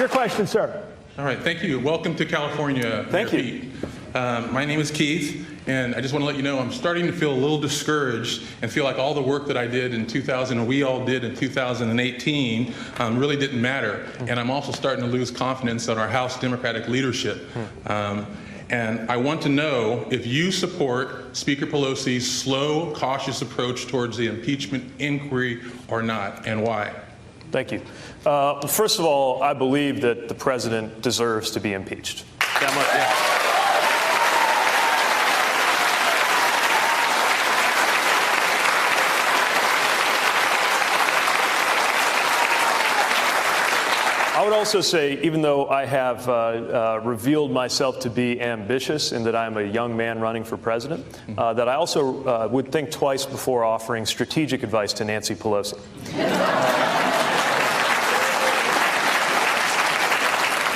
Your question, sir. All right, thank you. Welcome to California. Thank Mayor you. Pete. My name is Keith, and I just want to let you know I'm starting to feel a little discouraged and feel like all the work that I did in 2000 and we all did in 2018 really didn't matter. And I'm also starting to lose confidence in our House Democratic leadership. And I want to know if you support Speaker Pelosi's slow, cautious approach towards the impeachment inquiry or not, and why. Thank you. First of all, I believe that the president deserves to be impeached. That much, yeah. I would also say, even though I have revealed myself to be ambitious in that I'm a young man running for president, that I also would think twice before offering strategic advice to Nancy Pelosi.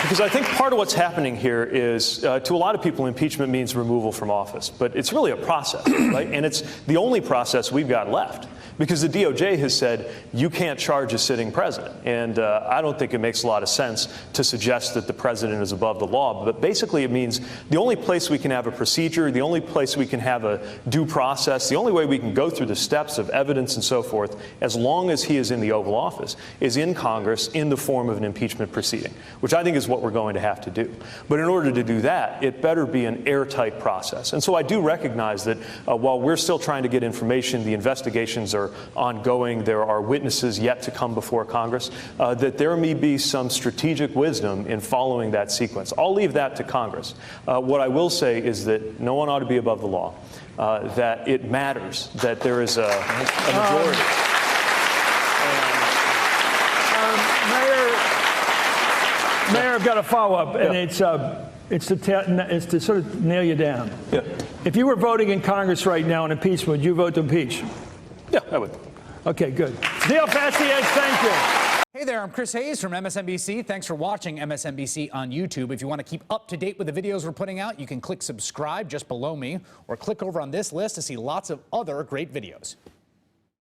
Because I think part of what's happening here is, to a lot of people, impeachment means removal from office. But it's really a process, right? And it's the only process we've got left. Because the DOJ has said, you can't charge a sitting president. And I don't think it makes a lot of sense to suggest that the president is above the law. But basically it means the only place we can have a procedure, the only place we can have a due process, the only way we can go through the steps of evidence and so forth, as long as he is in the Oval Office, is in Congress in the form of an impeachment proceeding, which I think is what we're going to have to do. But in order to do that, it better be an airtight process. And so I do recognize that while we're still trying to get information, the investigations are ongoing, there are witnesses yet to come before Congress, that there may be some strategic wisdom in following that sequence. I'll leave that to Congress. What I will say is that no one ought to be above the law, that it matters that there is a majority. Mayor, I've got a follow-up, and it's to sort of nail you down. Yeah. If you were voting in Congress right now on impeachment, would you vote to impeach? Yeah, I would. Okay, good. Neil Fastiaz, thank you. Hey there, I'm Chris Hayes from MSNBC. Thanks for watching MSNBC on YouTube. If you want to keep up to date with the videos we're putting out, you can click subscribe just below me, or click over on this list to see lots of other great videos.